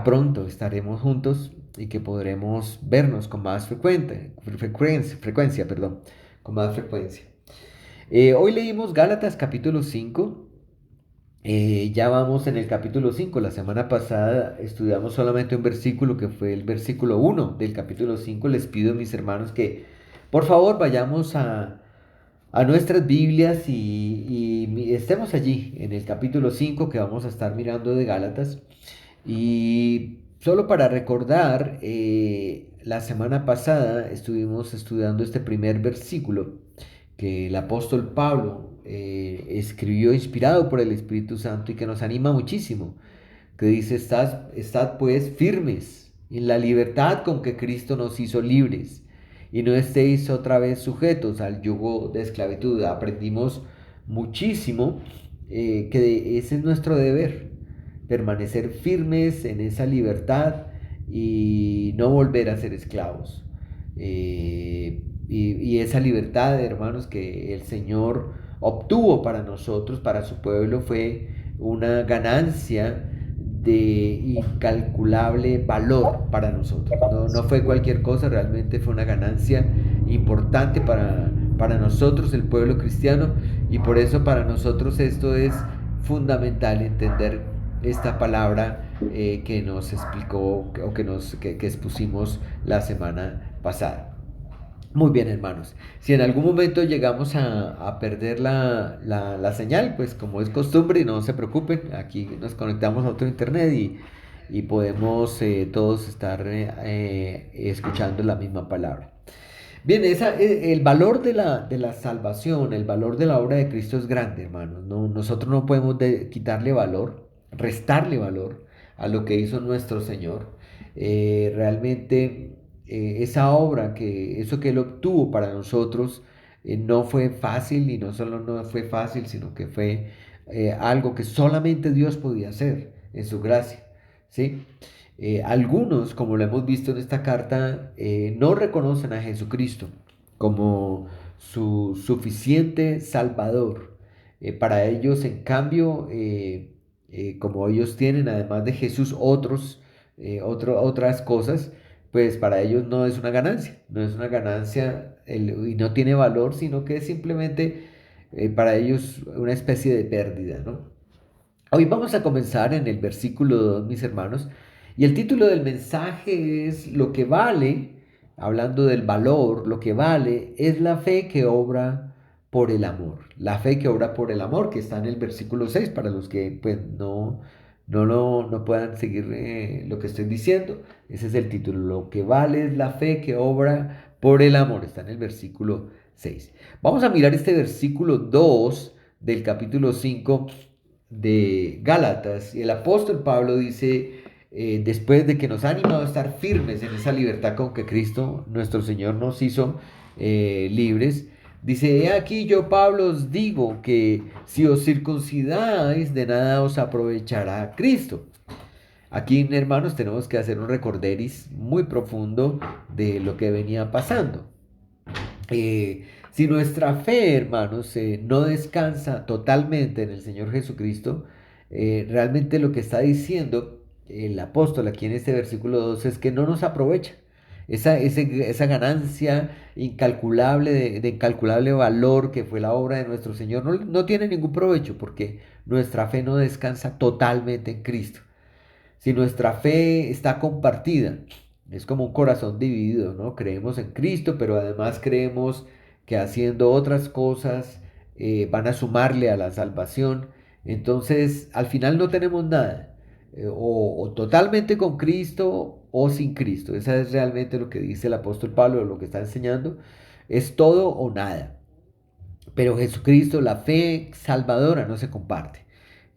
pronto estaremos juntos y que podremos vernos con más frecuencia, perdón, con más frecuencia. Hoy leímos Gálatas capítulo 5. Ya vamos en el capítulo 5. La semana pasada estudiamos solamente un versículo que fue el versículo 1 del capítulo 5. Les pido a mis hermanos que por favor vayamos a nuestras Biblias y estemos allí en el capítulo 5 que vamos a estar mirando de Gálatas. Y solo para recordar, la semana pasada estuvimos estudiando este primer versículo que el apóstol Pablo escribió inspirado por el Espíritu Santo y que nos anima muchísimo, que dice, estad pues firmes en la libertad con que Cristo nos hizo libres y no estéis otra vez sujetos al yugo de esclavitud. Aprendimos muchísimo que ese es nuestro deber, permanecer firmes en esa libertad y no volver a ser esclavos. Y esa libertad, hermanos, que el Señor obtuvo para nosotros, para su pueblo, fue una ganancia de incalculable valor para nosotros. No fue cualquier cosa, realmente fue una ganancia importante para nosotros, el pueblo cristiano, y por eso para nosotros esto es fundamental entender esta palabra que nos explicó o que expusimos la semana pasada. Muy bien, hermanos. Si en algún momento llegamos a perder la señal, pues como es costumbre, no se preocupen, aquí nos conectamos a otro internet y podemos todos estar escuchando la misma palabra. Bien, el valor de la salvación, el valor de la obra de Cristo es grande, hermanos. No, nosotros no podemos quitarle valor, restarle valor a lo que hizo nuestro Señor. Realmente esa obra, eso que Él obtuvo para nosotros, no fue fácil y no solo no fue fácil, sino que fue algo que solamente Dios podía hacer en su gracia. ¿Sí? Algunos, como lo hemos visto en esta carta, no reconocen a Jesucristo como su suficiente Salvador. Para ellos, en cambio, como ellos tienen, además de Jesús, otras cosas, pues para ellos no es una ganancia, no es una ganancia y no tiene valor, sino que es simplemente para ellos una especie de pérdida, ¿no? Hoy vamos a comenzar en el versículo 2, mis hermanos, y el título del mensaje es Lo que vale, hablando del valor, lo que vale es la fe que obra por el amor. La fe que obra por el amor, que está en el versículo 6 para los que pues no puedan seguir lo que estoy diciendo. Ese es el título, Lo que vale es la fe que obra por el amor, está en el versículo 6. Vamos a mirar este versículo 2 del capítulo 5 de Gálatas. Y el apóstol Pablo dice, después de que nos ha animado a estar firmes en esa libertad con que Cristo, nuestro Señor, nos hizo libres, dice, he aquí yo, Pablo, os digo que si os circuncidáis, de nada os aprovechará Cristo. Aquí, hermanos, tenemos que hacer un recorderis muy profundo de lo que venía pasando. Si nuestra fe, hermanos, no descansa totalmente en el Señor Jesucristo, realmente lo que está diciendo el apóstol aquí en este versículo 2 es que no nos aprovecha. Esa ganancia incalculable, de incalculable valor que fue la obra de nuestro Señor, no tiene ningún provecho porque nuestra fe no descansa totalmente en Cristo. Si nuestra fe está compartida, es como un corazón dividido, ¿no? Creemos en Cristo, pero además creemos que haciendo otras cosas van a sumarle a la salvación. Entonces, al final no tenemos nada, o totalmente con Cristo o sin Cristo. Esa es realmente lo que dice el apóstol Pablo, lo que está enseñando. Es todo o nada. Pero Jesucristo, la fe salvadora no se comparte.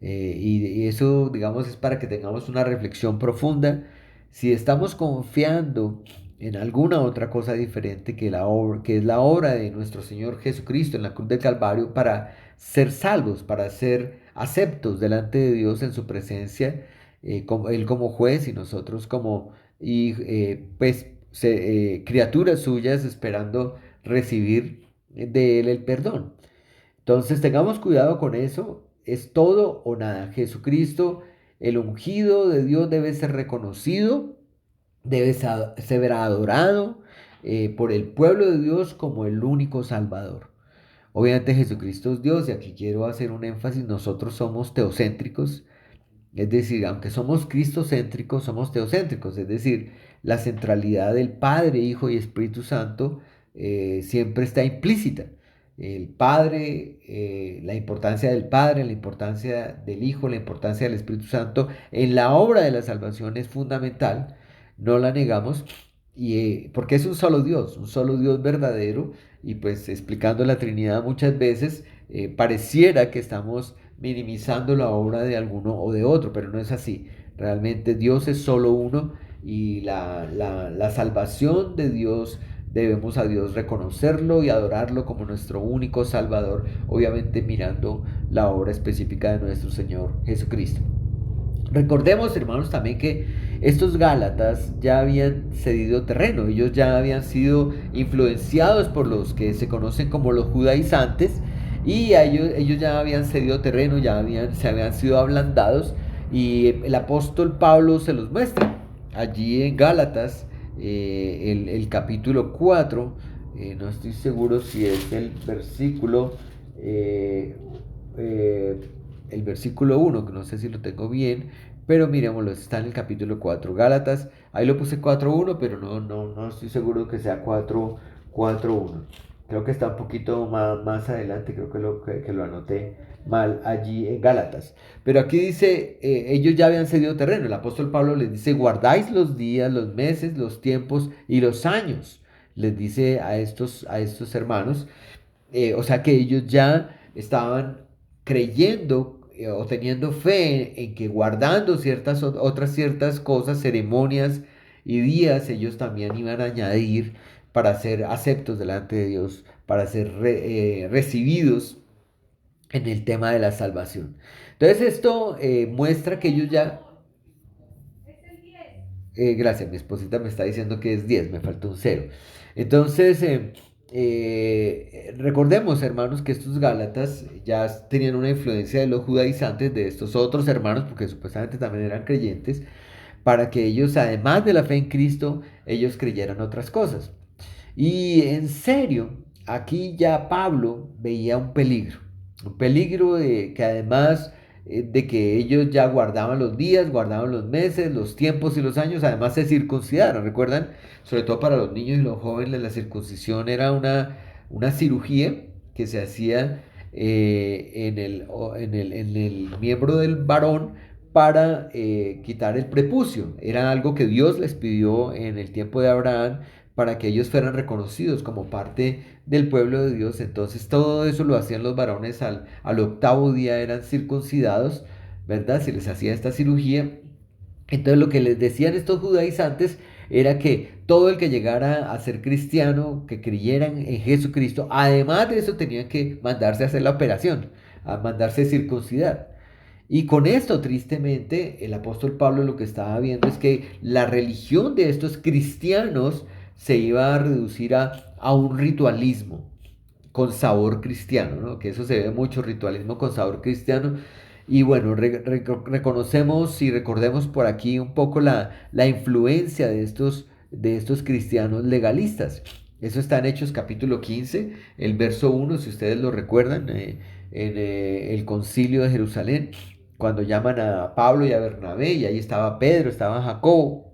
Y eso, digamos, es para que tengamos una reflexión profunda. Si estamos confiando en alguna otra cosa diferente que es la obra de nuestro Señor Jesucristo en la cruz del Calvario para ser salvos, para ser aceptos delante de Dios en su presencia, Él como juez y nosotros como criaturas suyas esperando recibir de Él el perdón. Entonces tengamos cuidado con eso, es todo o nada. Jesucristo El ungido de Dios debe ser reconocido, debe ser adorado por el pueblo de Dios como el único Salvador. Obviamente Jesucristo es Dios y aquí quiero hacer un énfasis, nosotros somos teocéntricos, es decir, aunque somos cristocéntricos, somos teocéntricos, es decir, la centralidad del Padre, Hijo y Espíritu Santo siempre está implícita. El Padre, la importancia del Padre, la importancia del Hijo, la importancia del Espíritu Santo en la obra de la salvación es fundamental, no la negamos, porque es un solo Dios verdadero, y pues explicando la Trinidad muchas veces pareciera que estamos minimizando la obra de alguno o de otro, pero no es así. Realmente Dios es solo uno y la salvación de Dios debemos a Dios reconocerlo y adorarlo como nuestro único Salvador, obviamente mirando la obra específica de nuestro Señor Jesucristo. Recordemos, hermanos, también que estos Gálatas ya habían cedido terreno, ellos ya habían sido influenciados por los que se conocen como los judaizantes, y ellos ya habían cedido terreno, se habían sido ablandados, y el apóstol Pablo se los muestra allí en Gálatas, el capítulo 4, no estoy seguro si es eh, eh, el versículo 1, que no sé si lo tengo bien, pero miremoslo, está en el capítulo 4, Gálatas, ahí lo puse 4.1, pero no estoy seguro que sea 4.1. Creo que está un poquito más adelante, creo que lo anoté mal allí en Gálatas. Pero aquí dice, ellos ya habían cedido terreno. El apóstol Pablo les dice, guardáis los días, los meses, los tiempos y los años. Les dice a estos hermanos, o sea que ellos ya estaban creyendo o teniendo fe en que guardando otras ciertas cosas, ceremonias y días, ellos también iban a añadir para ser aceptos delante de Dios, para ser recibidos en el tema de la salvación. Entonces esto muestra que ellos ya... gracias, mi esposita me está diciendo que es 10, me falta un cero. Entonces, recordemos, hermanos, que estos Gálatas ya tenían una influencia de los judaizantes, de estos otros hermanos, porque supuestamente también eran creyentes, para que ellos, además de la fe en Cristo, ellos creyeran otras cosas. Y en serio, aquí ya Pablo veía un peligro de que además de que ellos ya guardaban los días, guardaban los meses, los tiempos y los años, además se circuncidaron. ¿Recuerdan? Sobre todo para los niños y los jóvenes, la circuncisión era una cirugía que se hacía en el miembro del varón para quitar el prepucio. Era algo que Dios les pidió en el tiempo de Abraham para que ellos fueran reconocidos como parte del pueblo de Dios. Entonces todo eso lo hacían los varones al octavo día, eran circuncidados, ¿verdad? Se les hacía esta cirugía. Entonces lo que les decían estos judaizantes era que todo el que llegara a ser cristiano, que creyeran en Jesucristo, además de eso tenían que mandarse a hacer la operación, a mandarse a circuncidar. Y con esto, tristemente, el apóstol Pablo lo que estaba viendo es que la religión de estos cristianos se iba a reducir a un ritualismo con sabor cristiano, ¿no? Que eso se ve mucho, ritualismo con sabor cristiano. Y bueno, reconocemos y recordemos por aquí un poco la influencia de estos cristianos legalistas. Eso está en Hechos capítulo 15, el verso 1, si ustedes lo recuerdan, en el concilio de Jerusalén, cuando llaman a Pablo y a Bernabé, y ahí estaba Pedro, estaba Jacobo,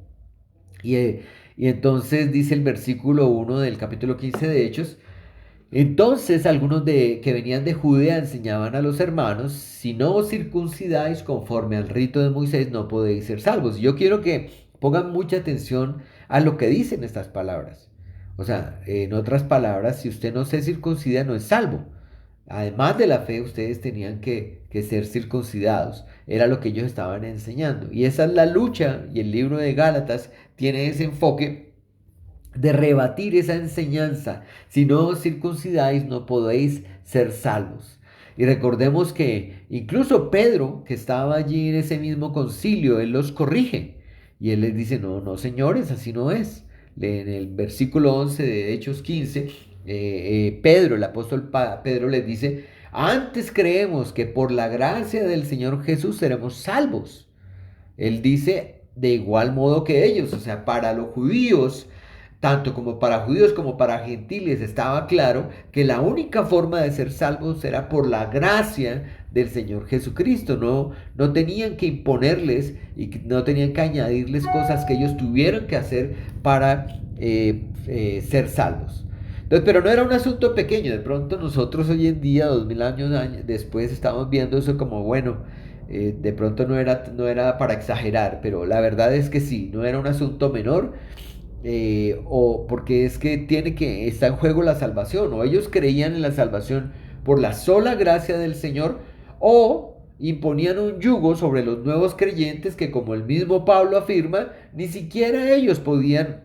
y, eh, y entonces dice el versículo 1 del capítulo 15 de Hechos, entonces algunos que venían de Judea enseñaban a los hermanos, si no os circuncidáis conforme al rito de Moisés, no podéis ser salvos. Y yo quiero que pongan mucha atención a lo que dicen estas palabras. O sea, en otras palabras, si usted no se circuncida, no es salvo. Además de la fe, ustedes tenían que ser circuncidados. Era lo que ellos estaban enseñando. Y esa es la lucha, y el libro de Gálatas tiene ese enfoque de rebatir esa enseñanza. Si no os circuncidáis, no podéis ser salvos. Y recordemos que incluso Pedro, que estaba allí en ese mismo concilio, él los corrige. Y él les dice, no, no, señores, así no es. En el versículo 11 de Hechos 15, Pedro, el apóstol Pedro les dice, antes creemos que por la gracia del Señor Jesús seremos salvos. Él dice de igual modo que ellos, o sea, para los judíos, tanto como para judíos como para gentiles, estaba claro que la única forma de ser salvos era por la gracia del Señor Jesucristo. No tenían que imponerles y no tenían que añadirles cosas que ellos tuvieran que hacer para ser salvos. Entonces, pero no era un asunto pequeño. De pronto nosotros hoy en día, 2000 años después, estamos viendo eso como, bueno, de pronto no era para exagerar, pero la verdad es que sí, no era un asunto menor, o porque es que está en juego la salvación, o ellos creían en la salvación por la sola gracia del Señor, o imponían un yugo sobre los nuevos creyentes que, como el mismo Pablo afirma, ni siquiera ellos podían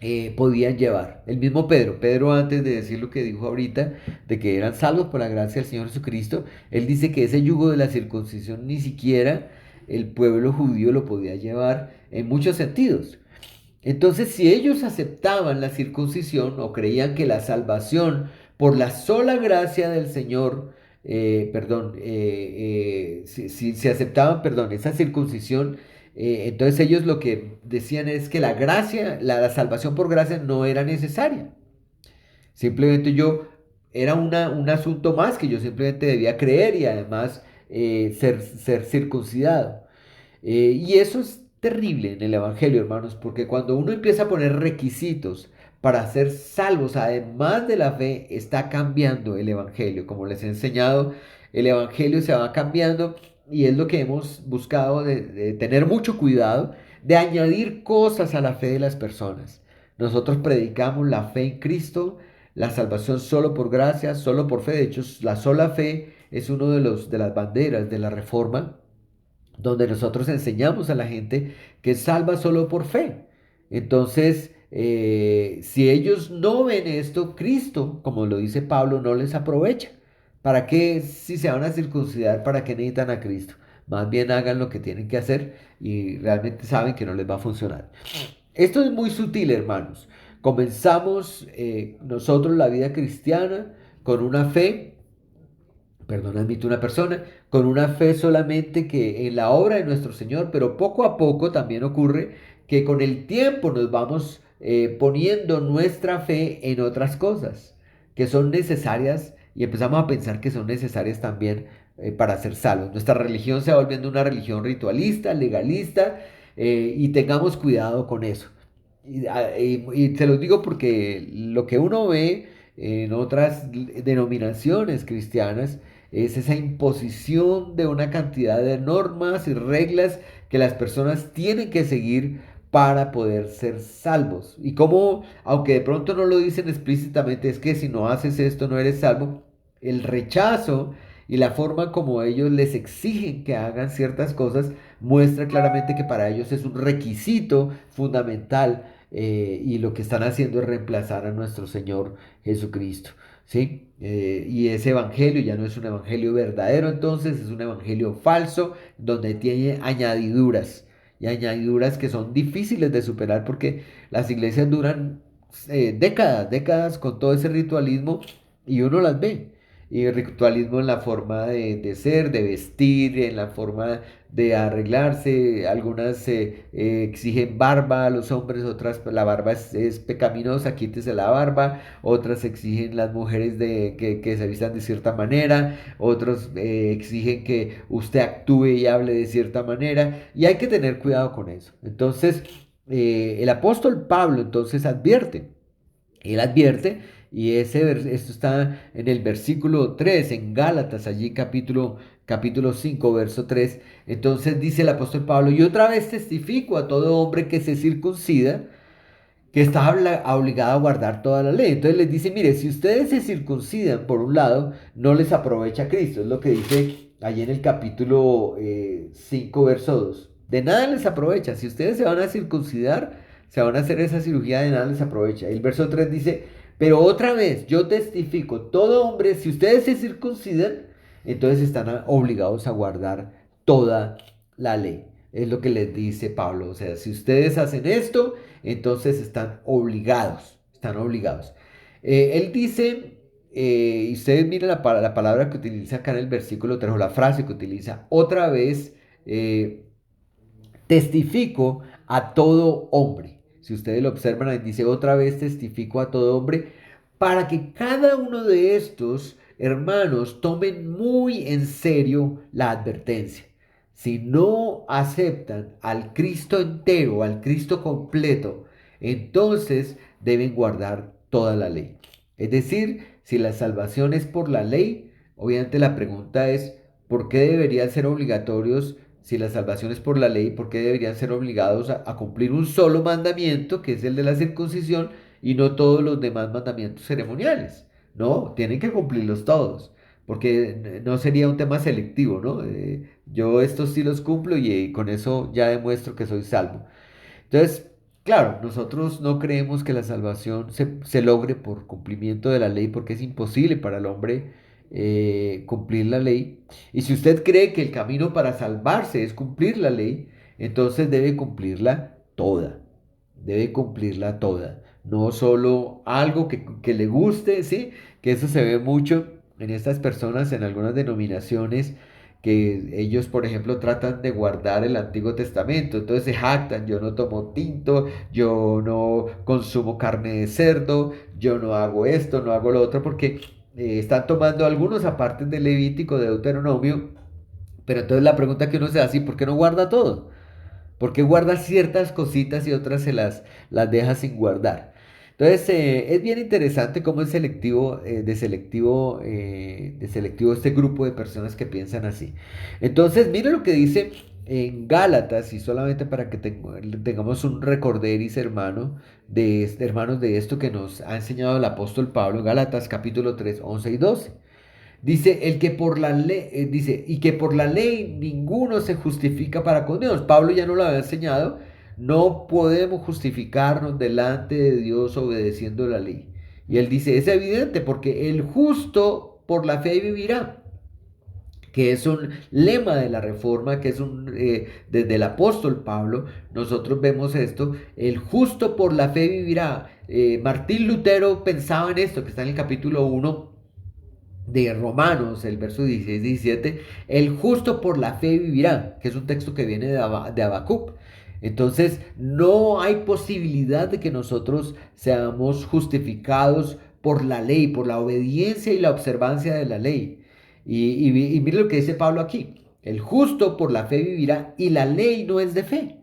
llevar. El mismo Pedro antes de decir lo que dijo ahorita, de que eran salvos por la gracia del Señor Jesucristo, él dice que ese yugo de la circuncisión ni siquiera el pueblo judío lo podía llevar en muchos sentidos. Entonces, si ellos aceptaban la circuncisión o creían que la salvación por la sola gracia del Señor, si aceptaban, perdón, esa circuncisión, entonces ellos lo que decían es que la gracia, la salvación por gracia no era necesaria. Simplemente era un asunto más que yo simplemente debía creer y además ser circuncidado. Y eso es terrible en el Evangelio, hermanos, porque cuando uno empieza a poner requisitos para ser salvos, además de la fe, está cambiando el Evangelio. Como les he enseñado, el Evangelio se va cambiando y es lo que hemos buscado de tener mucho cuidado, de añadir cosas a la fe de las personas. Nosotros predicamos la fe en Cristo, la salvación solo por gracia, solo por fe. De hecho, la sola fe es uno de las banderas de la Reforma, donde nosotros enseñamos a la gente que es salva solo por fe. Entonces, si ellos no ven esto, Cristo, como lo dice Pablo, no les aprovecha. ¿Para qué si se van a circuncidar? ¿Para qué necesitan a Cristo? Más bien hagan lo que tienen que hacer y realmente saben que no les va a funcionar. Esto es muy sutil, hermanos. Comenzamos nosotros la vida cristiana con una fe, perdón, admito una persona, con una fe solamente que en la obra de nuestro Señor, pero poco a poco también ocurre que con el tiempo nos vamos poniendo nuestra fe en otras cosas que son necesarias y empezamos a pensar que son necesarias también para ser salvos. Nuestra religión se va volviendo una religión ritualista, legalista, y tengamos cuidado con eso. Y se los digo porque lo que uno ve en otras denominaciones cristianas es esa imposición de una cantidad de normas y reglas que las personas tienen que seguir para poder ser salvos. Y como, aunque de pronto no lo dicen explícitamente, es que si no haces esto no eres salvo, el rechazo y la forma como ellos les exigen que hagan ciertas cosas muestra claramente que para ellos es un requisito fundamental, y lo que están haciendo es reemplazar a nuestro Señor Jesucristo. ¿Sí? Y ese evangelio ya no es un evangelio verdadero, entonces es un evangelio falso donde tiene añadiduras y añadiduras que son difíciles de superar porque las iglesias duran décadas con todo ese ritualismo y uno las ve. Y el ritualismo en la forma de ser, de vestir, en la forma de arreglarse. Algunas exigen barba a los hombres, otras pues, la barba es pecaminosa, quítese la barba. Otras exigen las mujeres que se vistan de cierta manera. Otros exigen que usted actúe y hable de cierta manera. Y hay que tener cuidado con eso. Entonces, el apóstol Pablo entonces advierte. Él advierte, y esto está en el versículo 3 en Gálatas, allí capítulo 5 verso 3. Entonces dice el apóstol Pablo: y otra vez testifico a todo hombre que se circuncida, que está obligado a guardar toda la ley. Entonces les dice: mire, si ustedes se circuncidan por un lado, no les aprovecha Cristo. Es lo que dice allí en el capítulo 5 verso 2. De nada les aprovecha. Si ustedes se van a circuncidar, se van a hacer esa cirugía, de nada les aprovecha. El verso 3 dice: pero otra vez yo testifico, todo hombre, si ustedes se circuncidan, entonces están obligados a guardar toda la ley. Es lo que les dice Pablo. O sea, si ustedes hacen esto, entonces están obligados, están obligados. Él dice, y ustedes miren la palabra que utiliza acá en el versículo 3, o la frase que utiliza, otra vez, testifico a todo hombre. Si ustedes lo observan, ahí dice otra vez testifico a todo hombre, para que cada uno de estos hermanos tomen muy en serio la advertencia. Si no aceptan al Cristo entero, al Cristo completo, entonces deben guardar toda la ley. Es decir, si la salvación es por la ley, obviamente la pregunta es, ¿por qué deberían ser obligatorios? Si la salvación es por la ley, ¿por qué deberían ser obligados a cumplir un solo mandamiento, que es el de la circuncisión, y no todos los demás mandamientos ceremoniales? No, tienen que cumplirlos todos, porque no sería un tema selectivo, ¿no? Yo estos sí los cumplo y con eso ya demuestro que soy salvo. Entonces, claro, nosotros no creemos que la salvación se logre por cumplimiento de la ley, porque es imposible para el hombre cumplir la ley. Y si usted cree que el camino para salvarse es cumplir la ley, entonces debe cumplirla toda. Debe cumplirla toda. No solo algo que le guste, ¿sí? Que eso se ve mucho en estas personas, en algunas denominaciones que ellos, por ejemplo, tratan de guardar el Antiguo Testamento, entonces se jactan, yo no tomo tinto, yo no consumo carne de cerdo, yo no hago esto, no hago lo otro, porque están tomando algunos apartes de Levítico, de Deuteronomio, pero entonces la pregunta que uno se hace, ¿por qué no guarda todo? ¿Por qué guarda ciertas cositas y otras las deja sin guardar? Entonces, es bien interesante cómo es selectivo, de selectivo este grupo de personas que piensan así. Entonces, mire lo que dice en Gálatas, y solamente para que tengamos un recorderis, hermanos, de esto que nos ha enseñado el apóstol Pablo, Gálatas capítulo 3 11 y 12. Dice, el que por la ley, dice, y que por la ley ninguno se justifica para con Dios. Pablo ya no lo había enseñado. No podemos justificarnos delante de Dios obedeciendo la ley. Y él dice, es evidente porque el justo por la fe vivirá, que es un lema de la reforma, que es desde el apóstol Pablo, nosotros vemos esto, el justo por la fe vivirá. Martín Lutero pensaba en esto, que está en el capítulo 1 de Romanos, el verso 16-17, el justo por la fe vivirá, que es un texto que viene de Habacuc. Entonces, no hay posibilidad de que nosotros seamos justificados por la ley, por la obediencia y la observancia de la ley. Y mire lo que dice Pablo aquí, el justo por la fe vivirá y la ley no es de fe.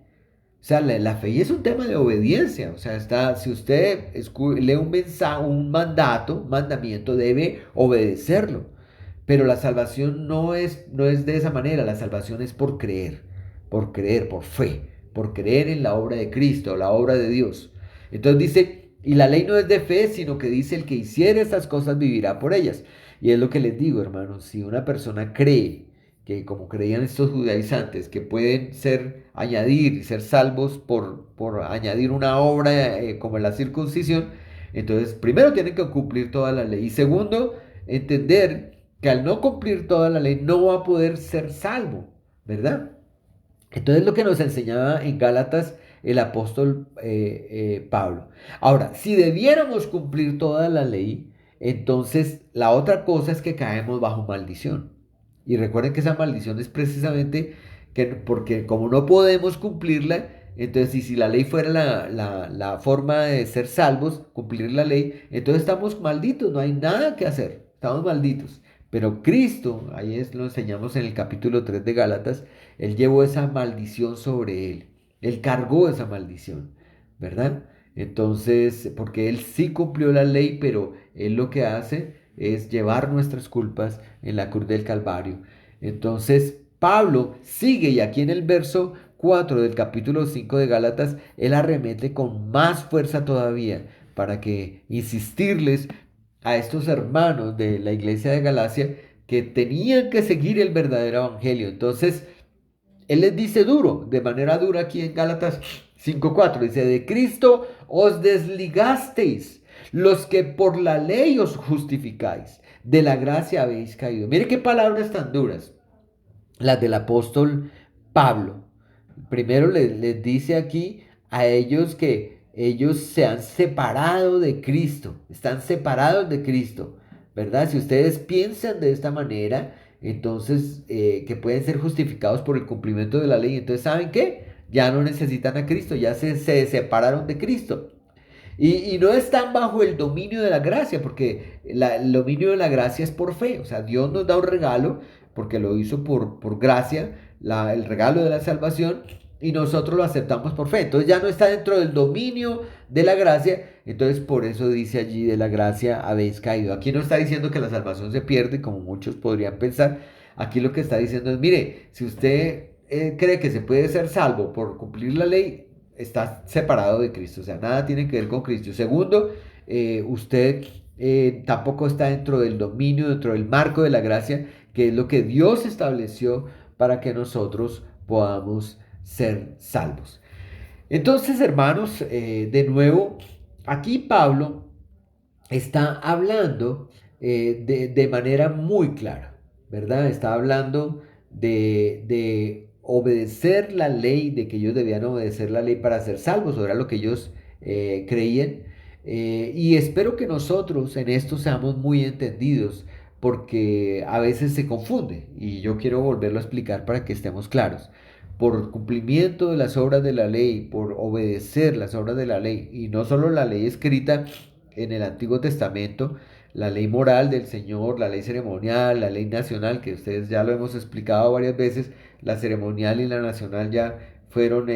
O sea, la fe es un tema de obediencia. O sea, si usted lee un mensaje, un mandato, un mandamiento, debe obedecerlo. Pero la salvación no es de esa manera. La salvación es por creer, por fe, por creer en la obra de Cristo, la obra de Dios. Entonces dice, y la ley no es de fe, sino que dice, el que hiciere estas cosas vivirá por ellas. Y es lo que les digo, hermanos, si una persona cree que como creían estos judaizantes, que pueden añadir y ser salvos por añadir una obra como la circuncisión, entonces primero tienen que cumplir toda la ley y segundo, entender que al no cumplir toda la ley no va a poder ser salvo, ¿verdad? Entonces lo que nos enseñaba en Gálatas el apóstol Pablo. Ahora, si debiéramos cumplir toda la ley, entonces la otra cosa es que caemos bajo maldición. Y recuerden que esa maldición es precisamente porque como no podemos cumplirla, entonces y si la ley fuera la forma de ser salvos, cumplir la ley, entonces estamos malditos, no hay nada que hacer, estamos malditos. Pero Cristo, lo enseñamos en el capítulo 3 de Gálatas, Él llevó esa maldición sobre Él, Él cargó esa maldición, ¿verdad? Entonces, porque Él sí cumplió la ley, pero Él lo que hace es llevar nuestras culpas en la cruz del Calvario. Entonces, Pablo sigue y aquí en el verso 4 del capítulo 5 de Gálatas, él arremete con más fuerza todavía para que insistirles a estos hermanos de la iglesia de Galacia que tenían que seguir el verdadero evangelio. Entonces, él les dice duro, de manera dura aquí en Gálatas 5:4, dice, de Cristo os desligasteis, los que por la ley os justificáis, de la gracia habéis caído. Mire qué palabras tan duras, las del apóstol Pablo. Primero les dice aquí a ellos que ellos se han separado de Cristo, están separados de Cristo, ¿verdad? Si ustedes piensan de esta manera, entonces que pueden ser justificados por el cumplimiento de la ley, entonces ¿saben qué? ya no necesitan a Cristo, ya se separaron de Cristo. Y no están bajo el dominio de la gracia, porque el dominio de la gracia es por fe. O sea, Dios nos da un regalo, porque lo hizo por gracia, el regalo de la salvación, y nosotros lo aceptamos por fe. Entonces ya no está dentro del dominio de la gracia. Entonces por eso dice allí, de la gracia habéis caído. Aquí no está diciendo que la salvación se pierde, como muchos podrían pensar. Aquí lo que está diciendo es, mire, si usted cree que se puede ser salvo por cumplir la ley, está separado de Cristo, o sea, nada tiene que ver con Cristo. Segundo, usted tampoco está dentro del dominio, dentro del marco de la gracia, que es lo que Dios estableció para que nosotros podamos ser salvos. Entonces, hermanos, de nuevo, aquí Pablo está hablando de manera muy clara, ¿verdad? Está hablando de obedecer la ley, de que ellos debían obedecer la ley para ser salvos, o era lo que ellos creían. Y espero que nosotros en esto seamos muy entendidos, porque a veces se confunde, y yo quiero volverlo a explicar para que estemos claros. Por cumplimiento de las obras de la ley, por obedecer las obras de la ley, y no solo la ley escrita en el Antiguo Testamento, la ley moral del Señor, la ley ceremonial, la ley nacional, que ustedes ya lo hemos explicado varias veces, la ceremonial y la nacional ya fueron,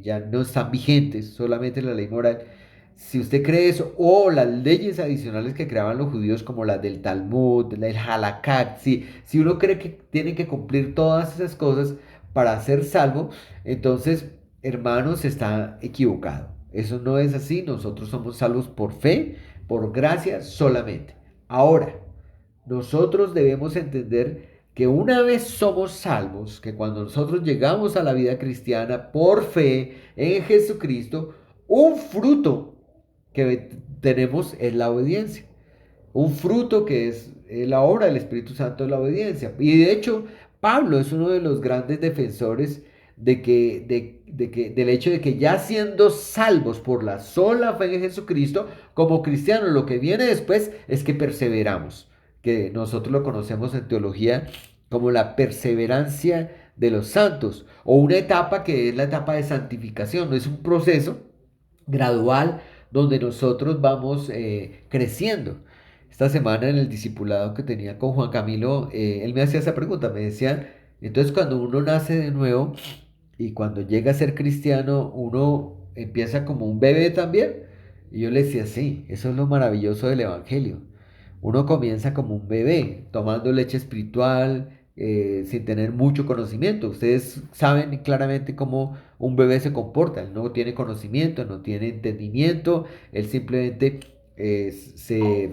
ya no están vigentes, solamente la ley moral. Si usted cree eso, o las leyes adicionales que creaban los judíos, como las del Talmud, el Halakat, si uno cree que tiene que cumplir todas esas cosas para ser salvo, entonces, hermanos, está equivocado. Eso no es así, nosotros somos salvos por fe, por gracia solamente. Ahora, nosotros debemos entender que una vez somos salvos, que cuando nosotros llegamos a la vida cristiana por fe en Jesucristo, un fruto que tenemos es la obediencia. Un fruto que es la obra del Espíritu Santo de la obediencia. Y de hecho, Pablo es uno de los grandes defensores del hecho de que ya siendo salvos por la sola fe en Jesucristo, como cristianos, lo que viene después es que perseveramos, que nosotros lo conocemos en teología como la perseverancia de los santos, o una etapa que es la etapa de santificación. No es un proceso gradual donde nosotros vamos creciendo. Esta semana en el discipulado que tenía con Juan Camilo, él me hacía esa pregunta, me decía, entonces cuando uno nace de nuevo y cuando llega a ser cristiano, uno empieza como un bebé también. Y yo le decía, sí, eso es lo maravilloso del Evangelio. Uno comienza como un bebé, tomando leche espiritual, sin tener mucho conocimiento. Ustedes saben claramente cómo un bebé se comporta. Él no tiene conocimiento, no tiene entendimiento, él simplemente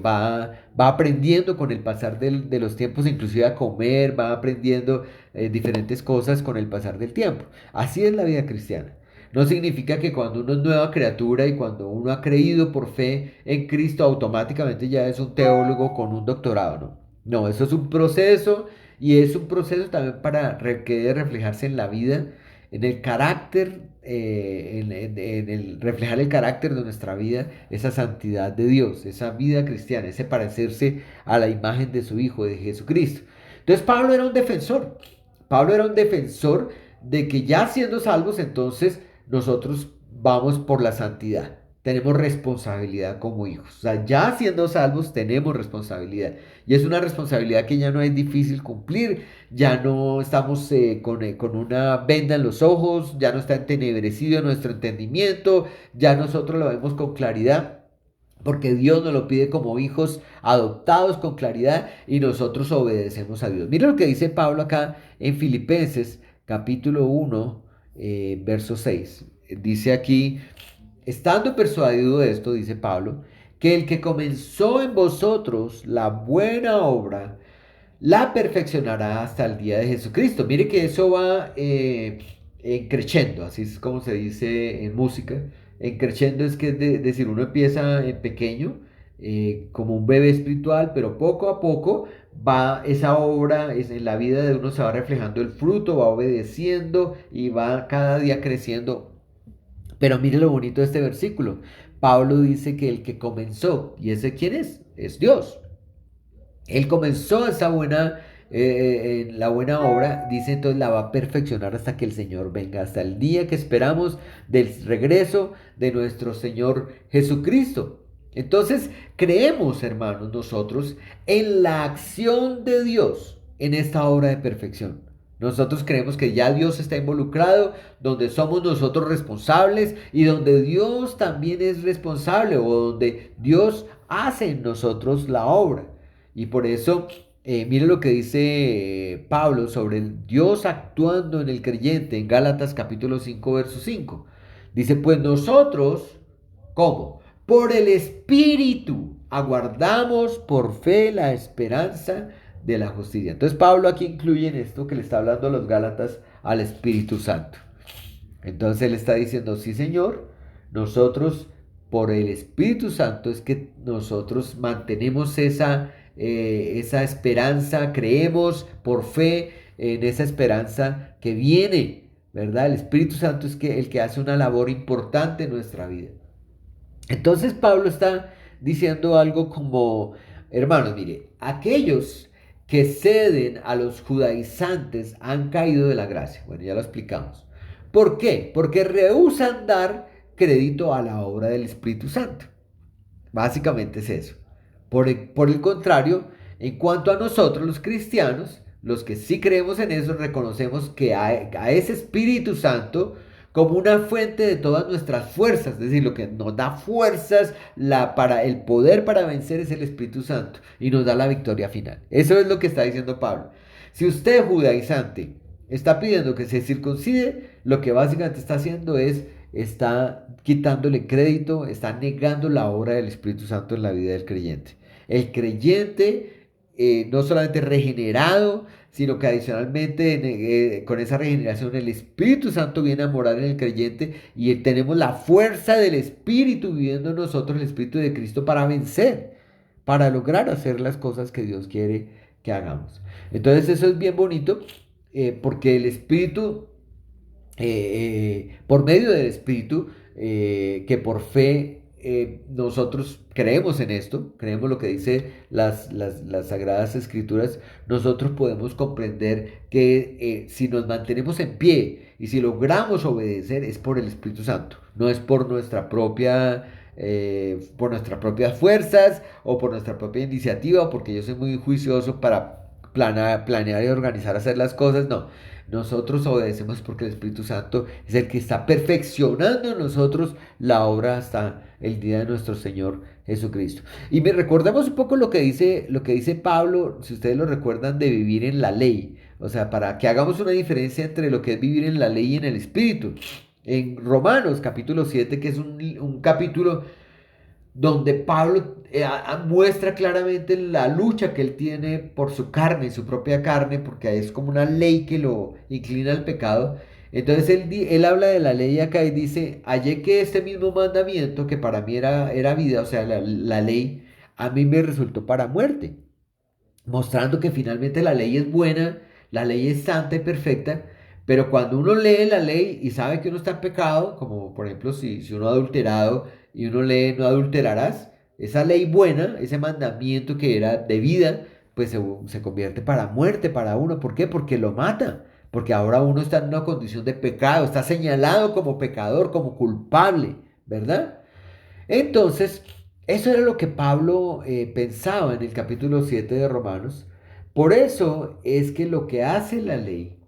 va aprendiendo con el pasar de los tiempos, inclusive a comer, va aprendiendo diferentes cosas con el pasar del tiempo. Así es la vida cristiana. No significa que cuando uno es nueva criatura y cuando uno ha creído por fe en Cristo, automáticamente ya es un teólogo con un doctorado, ¿no? No, eso es un proceso, y es un proceso también que debe reflejarse en la vida, en el carácter, en el reflejar el carácter de nuestra vida, esa santidad de Dios, esa vida cristiana, ese parecerse a la imagen de su Hijo, de Jesucristo. Entonces Pablo era un defensor. Pablo era un defensor de que ya siendo salvos, entonces nosotros vamos por la santidad. Tenemos responsabilidad como hijos. O sea, ya siendo salvos tenemos responsabilidad. Y es una responsabilidad que ya no es difícil cumplir. Ya no estamos con una venda en los ojos. Ya no está entenebrecido nuestro entendimiento. Ya nosotros lo vemos con claridad. Porque Dios nos lo pide como hijos adoptados con claridad, y nosotros obedecemos a Dios. Mira lo que dice Pablo acá en Filipenses capítulo 1, verso 6. Dice aquí, estando persuadido de esto, dice Pablo, que el que comenzó en vosotros la buena obra, la perfeccionará hasta el día de Jesucristo. Mire que eso va creciendo, así es como se dice en música. En creciendo es que decir, uno empieza en pequeño, como un bebé espiritual, pero poco a poco va esa obra, en la vida de uno se va reflejando el fruto, va obedeciendo y va cada día creciendo. Pero mire lo bonito de este versículo. Pablo dice que el que comenzó, ¿y ese quién es? Es Dios. Él comenzó esa buena en la buena obra, dice entonces la va a perfeccionar hasta que el Señor venga, hasta el día que esperamos del regreso de nuestro Señor Jesucristo. Entonces creemos, hermanos, nosotros en la acción de Dios en esta obra de perfección. Nosotros creemos que ya Dios está involucrado, donde somos nosotros responsables y donde Dios también es responsable o donde Dios hace en nosotros la obra. Y por eso, mire lo que dice Pablo sobre el Dios actuando en el creyente en Gálatas capítulo 5 verso 5. Dice, pues nosotros, ¿cómo? Por el Espíritu aguardamos por fe la esperanza de la justicia. Entonces Pablo aquí incluye en esto que le está hablando a los Gálatas al Espíritu Santo. Entonces él está diciendo, sí Señor, nosotros por el Espíritu Santo es que nosotros mantenemos esa esperanza, creemos por fe en esa esperanza que viene, ¿verdad? El Espíritu Santo es el que hace una labor importante en nuestra vida. Entonces Pablo está diciendo algo como, hermanos, mire, aquellos que ceden a los judaizantes han caído de la gracia. Bueno, ya lo explicamos. ¿Por qué? Porque rehúsan dar crédito a la obra del Espíritu Santo. Básicamente es eso. Por el contrario, en cuanto a nosotros los cristianos, los que sí creemos en eso, reconocemos que a ese Espíritu Santo como una fuente de todas nuestras fuerzas, es decir, lo que nos da fuerzas para el poder para vencer es el Espíritu Santo y nos da la victoria final. Eso es lo que está diciendo Pablo. Si usted judaizante está pidiendo que se circuncide, lo que básicamente está haciendo está quitándole crédito, está negando la obra del Espíritu Santo en la vida del creyente. El creyente no solamente regenerado, sino que adicionalmente con esa regeneración el Espíritu Santo viene a morar en el creyente y tenemos la fuerza del Espíritu viviendo en nosotros, el Espíritu de Cristo para vencer, para lograr hacer las cosas que Dios quiere que hagamos. Entonces eso es bien bonito porque el Espíritu por medio del Espíritu, que por fe nosotros creemos en esto, creemos lo que dice las Sagradas Escrituras, nosotros podemos comprender que si nos mantenemos en pie y si logramos obedecer es por el Espíritu Santo, no es por nuestras propias fuerzas o por nuestra propia iniciativa o porque yo soy muy juicioso para planear y organizar hacer las cosas, no. Nosotros obedecemos porque el Espíritu Santo es el que está perfeccionando en nosotros la obra hasta el día de nuestro Señor Jesucristo. Y me recordemos un poco lo que dice Pablo, si ustedes lo recuerdan, de vivir en la ley. O sea, para que hagamos una diferencia entre lo que es vivir en la ley y en el Espíritu. En Romanos capítulo 7, que es un capítulo donde Pablo muestra claramente la lucha que él tiene por su carne, su propia carne, porque es como una ley que lo inclina al pecado. Entonces él habla de la ley acá y dice, hallé que este mismo mandamiento, que para mí era vida, o sea, la ley, a mí me resultó para muerte, mostrando que finalmente la ley es buena, la ley es santa y perfecta, pero cuando uno lee la ley y sabe que uno está en pecado, como por ejemplo si uno ha adulterado y uno lee no adulterarás, esa ley buena, ese mandamiento que era de vida, pues se convierte para muerte para uno. ¿Por qué? Porque lo mata. Porque ahora uno está en una condición de pecado, está señalado como pecador, como culpable, ¿verdad? Entonces, eso era lo que Pablo pensaba en el capítulo 7 de Romanos. Por eso es que lo que hace la ley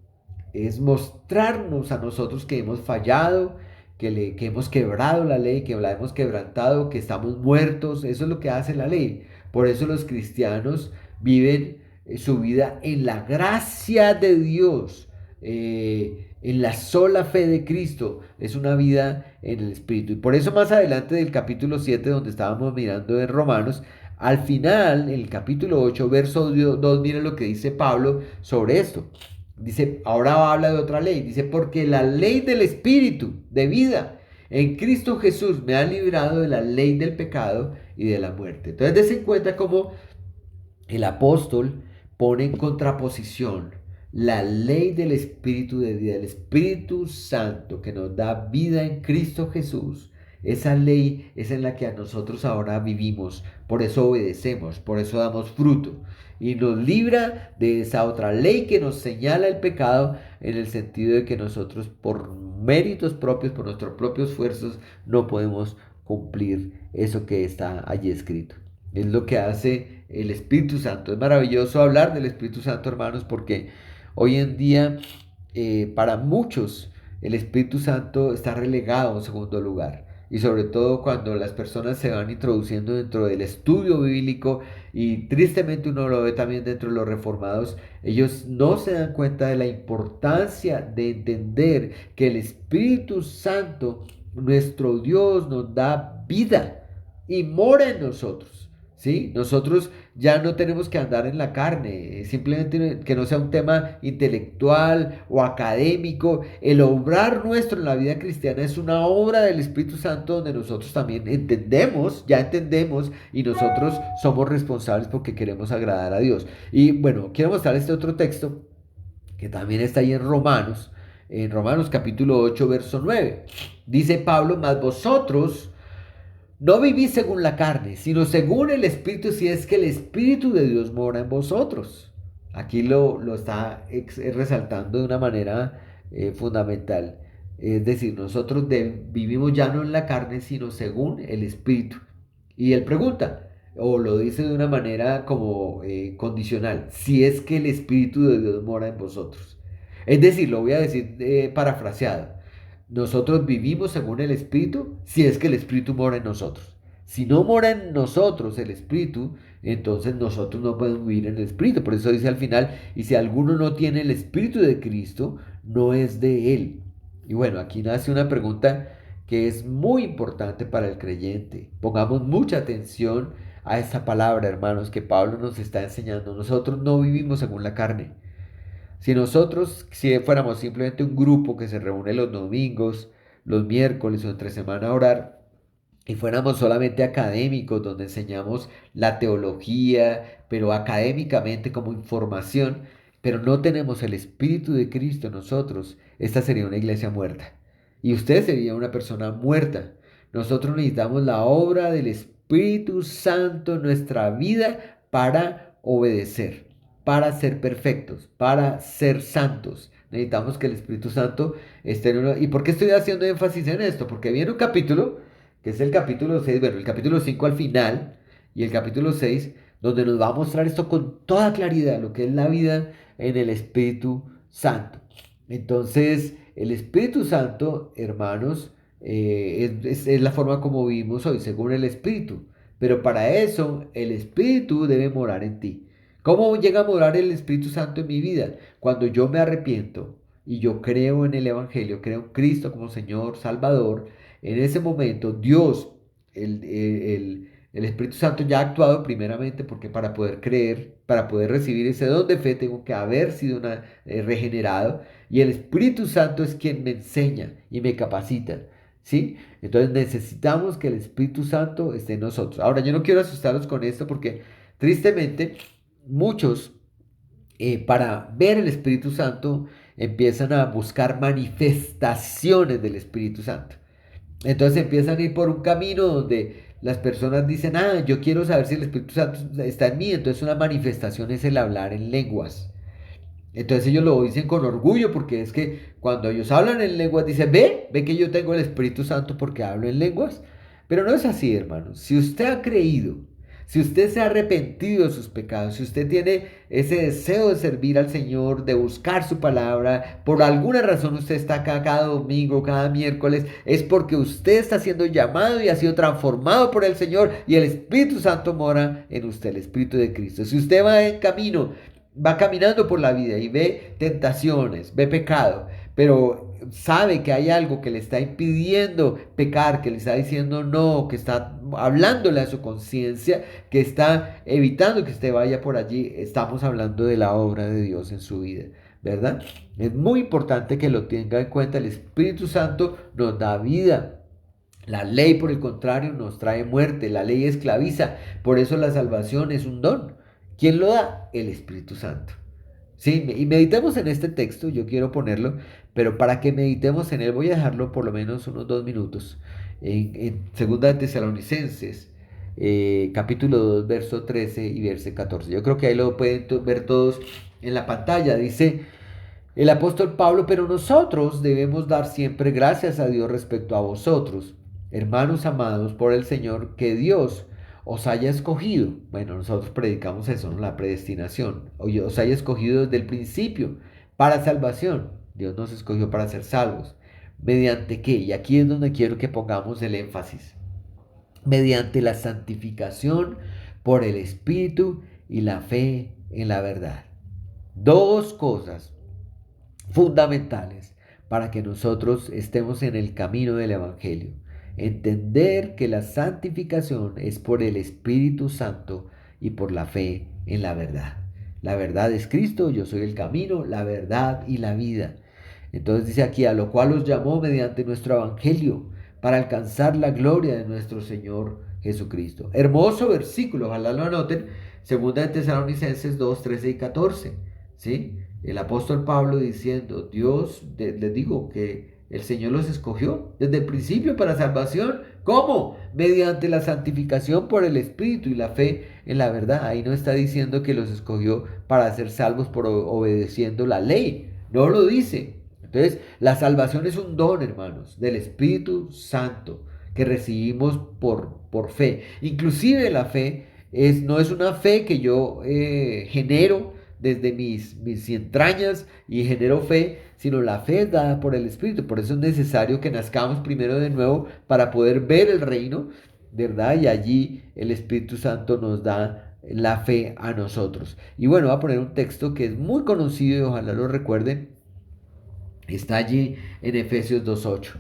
es mostrarnos a nosotros que hemos fallado, que hemos quebrado la ley, que la hemos quebrantado, que estamos muertos. Eso es lo que hace la ley. Por eso los cristianos viven su vida en la gracia de Dios, en la sola fe de Cristo. Es una vida en el Espíritu. Y por eso más adelante del capítulo 7, donde estábamos mirando en Romanos, al final, en el capítulo 8, verso 2, miren lo que dice Pablo sobre esto. Dice, ahora habla de otra ley. Dice, porque la ley del Espíritu de vida en Cristo Jesús me ha librado de la ley del pecado y de la muerte. Entonces, des en cuenta cómo el apóstol pone en contraposición la ley del Espíritu de vida, el Espíritu Santo que nos da vida en Cristo Jesús, Esa ley es en la que a nosotros ahora vivimos, por eso obedecemos, por eso damos fruto. Y nos libra de esa otra ley que nos señala el pecado en el sentido de que nosotros por méritos propios, por nuestros propios esfuerzos, no podemos cumplir eso que está allí escrito. Es lo que hace el Espíritu Santo. Es maravilloso hablar del Espíritu Santo, hermanos, porque hoy en día para muchos el Espíritu Santo está relegado a un segundo lugar. Y sobre todo cuando las personas se van introduciendo dentro del estudio bíblico, y tristemente uno lo ve también dentro de los reformados, ellos no se dan cuenta de la importancia de entender que el Espíritu Santo, nuestro Dios, nos da vida y mora en nosotros. ¿Sí? Nosotros ya no tenemos que andar en la carne, simplemente que no sea un tema intelectual o académico. El obrar nuestro en la vida cristiana es una obra del Espíritu Santo donde nosotros también entendemos, ya entendemos, y nosotros somos responsables porque queremos agradar a Dios. Y bueno, quiero mostrar este otro texto que también está ahí en Romanos capítulo 8, verso 9. Dice Pablo, mas vosotros no vivís según la carne, sino según el Espíritu, si es que el Espíritu de Dios mora en vosotros. Aquí lo está resaltando de una manera fundamental. Es decir, nosotros vivimos ya no en la carne, sino según el Espíritu. Y él pregunta, o lo dice de una manera como condicional, si es que el Espíritu de Dios mora en vosotros. Es decir, lo voy a decir parafraseado. Nosotros vivimos según el Espíritu si es que el Espíritu mora en nosotros. Si no mora en nosotros el Espíritu, entonces nosotros no podemos vivir en el Espíritu. Por eso dice al final, y si alguno no tiene el Espíritu de Cristo, no es de él. Y bueno, aquí nace una pregunta que es muy importante para el creyente. Pongamos mucha atención a esta palabra, hermanos, que Pablo nos está enseñando. Nosotros no vivimos según la carne. Si fuéramos simplemente un grupo que se reúne los domingos, los miércoles o entre semana a orar, y fuéramos solamente académicos, donde enseñamos la teología, pero académicamente como información, pero no tenemos el Espíritu de Cristo en nosotros, esta sería una iglesia muerta. Y usted sería una persona muerta. Nosotros necesitamos la obra del Espíritu Santo en nuestra vida para obedecer, para ser perfectos, para ser santos. Necesitamos que el Espíritu Santo esté en uno. ¿Y por qué estoy haciendo énfasis en esto? Porque viene un capítulo, que es el capítulo 6, bueno, el capítulo 5 al final, y el capítulo 6 donde nos va a mostrar esto con toda claridad, lo que es la vida en el Espíritu Santo. Entonces, el Espíritu Santo, hermanos, es la forma como vivimos hoy, según el Espíritu. Pero para eso, el Espíritu debe morar en ti. ¿Cómo llega a morar el Espíritu Santo en mi vida? Cuando yo me arrepiento y yo creo en el Evangelio, creo en Cristo como Señor, Salvador, en ese momento Dios, el Espíritu Santo ya ha actuado primeramente porque para poder creer, para poder recibir ese don de fe, tengo que haber sido regenerado, y el Espíritu Santo es quien me enseña y me capacita. ¿Sí? Entonces necesitamos que el Espíritu Santo esté en nosotros. Ahora, yo no quiero asustarlos con esto porque tristemente muchos para ver el Espíritu Santo empiezan a buscar manifestaciones del Espíritu Santo. Entonces empiezan a ir por un camino donde las personas dicen, ah, yo quiero saber si el Espíritu Santo está en mí. Entonces una manifestación es el hablar en lenguas. Entonces ellos lo dicen con orgullo porque es que cuando ellos hablan en lenguas dicen, ve que yo tengo el Espíritu Santo porque hablo en lenguas. Pero no es así, hermanos. Si usted ha creído, si usted se ha arrepentido de sus pecados, si usted tiene ese deseo de servir al Señor, de buscar su palabra, por alguna razón usted está acá cada domingo, cada miércoles, es porque usted está siendo llamado y ha sido transformado por el Señor y el Espíritu Santo mora en usted, el Espíritu de Cristo. Si usted va en camino, va caminando por la vida y ve tentaciones, ve pecado, pero sabe que hay algo que le está impidiendo pecar, que le está diciendo no, que está hablándole a su conciencia, que está evitando que usted vaya por allí, estamos hablando de la obra de Dios en su vida, ¿verdad? Es muy importante que lo tenga en cuenta. El Espíritu Santo nos da vida. La ley, por el contrario, nos trae muerte. La ley esclaviza. Por eso la salvación es un don. ¿Quién lo da? El Espíritu Santo. Sí, y meditemos en este texto, yo quiero ponerlo, pero para que meditemos en él voy a dejarlo por lo menos unos 2 minutos. en 2 de Tesalonicenses, capítulo 2, verso 13 y verso 14. Yo creo que ahí lo pueden ver todos en la pantalla. Dice el apóstol Pablo: pero nosotros debemos dar siempre gracias a Dios respecto a vosotros, hermanos amados por el Señor, que Dios os haya escogido. Bueno, nosotros predicamos eso, ¿no? La predestinación. Os haya escogido desde el principio para salvación. Dios nos escogió para ser salvos. ¿Mediante qué? Y aquí es donde quiero que pongamos el énfasis. Mediante la santificación por el Espíritu y la fe en la verdad. Dos cosas fundamentales para que nosotros estemos en el camino del Evangelio. Entender que la santificación es por el Espíritu Santo y por la fe en la verdad. La verdad es Cristo, yo soy el camino, la verdad y la vida. Entonces dice aquí: a lo cual os llamó mediante nuestro Evangelio, para alcanzar la gloria de nuestro Señor Jesucristo. Hermoso versículo, ojalá lo anoten, 2 de Tesalonicenses 2, 13 y 14. ¿Sí? El apóstol Pablo diciendo: Dios, les digo que el Señor los escogió desde el principio para salvación. ¿Cómo? Mediante la santificación por el Espíritu y la fe en la verdad. Ahí no está diciendo que los escogió para ser salvos por obedeciendo la ley. No lo dice. Entonces, la salvación es un don, hermanos, del Espíritu Santo que recibimos por fe. Inclusive la fe no es una fe que yo genero desde mis entrañas y genero fe, sino la fe es dada por el Espíritu. Por eso es necesario que nazcamos primero de nuevo para poder ver el reino, ¿verdad? Y allí el Espíritu Santo nos da la fe a nosotros. Y bueno, voy a poner un texto que es muy conocido y ojalá lo recuerden. Está allí en Efesios 2.8.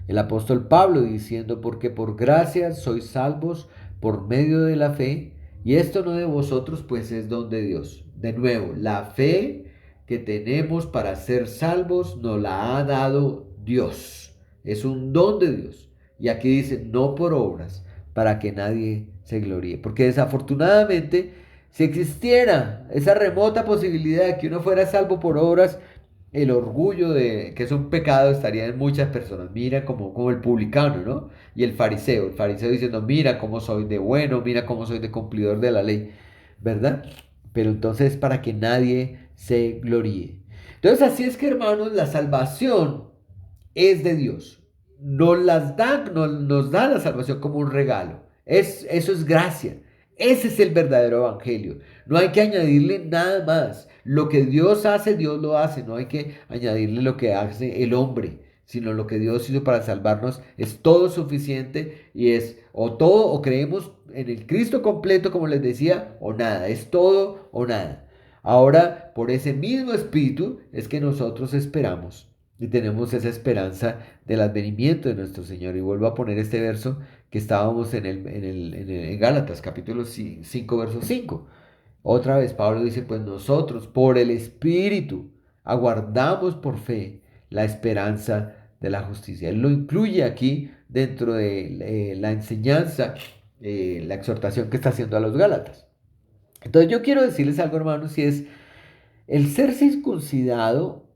El apóstol Pablo diciendo: porque por gracia sois salvos por medio de la fe, y esto no de vosotros, pues es don de Dios. De nuevo, la fe que tenemos para ser salvos nos la ha dado Dios. Es un don de Dios. Y aquí dice: no por obras, para que nadie se gloríe. Porque desafortunadamente, si existiera esa remota posibilidad de que uno fuera salvo por obras, el orgullo de que es un pecado estaría en muchas personas. Mira como el publicano, ¿no? Y el fariseo diciendo: mira cómo soy de bueno, mira cómo soy de cumplidor de la ley, ¿verdad? Pero entonces para que nadie se gloríe. Entonces así es que, hermanos, la salvación es de Dios. Nos da la salvación como un regalo. Eso es gracia. Ese es el verdadero evangelio. No hay que añadirle nada más. Lo que Dios hace, Dios lo hace. No hay que añadirle lo que hace el hombre, sino lo que Dios hizo para salvarnos es todo suficiente, y es o todo, o creemos en el Cristo completo, como les decía, o nada. Es todo o nada. Ahora, por ese mismo espíritu es que nosotros esperamos y tenemos esa esperanza del advenimiento de nuestro Señor. Y vuelvo a poner este verso que estábamos en Gálatas, capítulo 5, verso 5. Otra vez Pablo dice: pues nosotros por el Espíritu aguardamos por fe la esperanza de la justicia. Él lo incluye aquí dentro de la enseñanza, la exhortación que está haciendo a los Gálatas. Entonces yo quiero decirles algo, hermanos, y es: el ser circuncidado,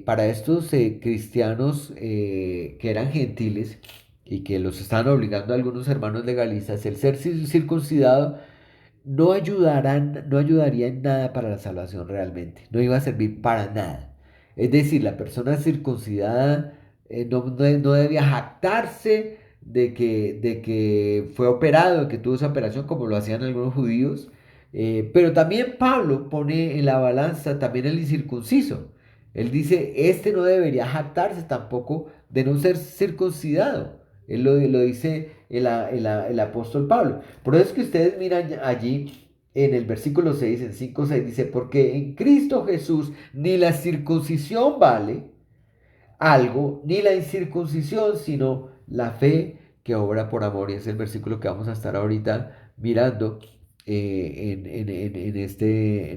para estos cristianos que eran gentiles y que los estaban obligando a algunos hermanos legalistas, el ser circuncidado no ayudaría en nada para la salvación realmente, no iba a servir para nada. Es decir, la persona circuncidada no debía jactarse de que fue operado, de que tuvo esa operación como lo hacían algunos judíos. Pero también Pablo pone en la balanza también el incircunciso. Él dice: este no debería jactarse tampoco de no ser circuncidado. Él lo dice el apóstol Pablo. Por eso es que ustedes miran allí en el versículo 6, en 5, 6, dice: porque en Cristo Jesús ni la circuncisión vale algo, ni la incircuncisión, sino la fe que obra por amor. Y es el versículo que vamos a estar ahorita mirando en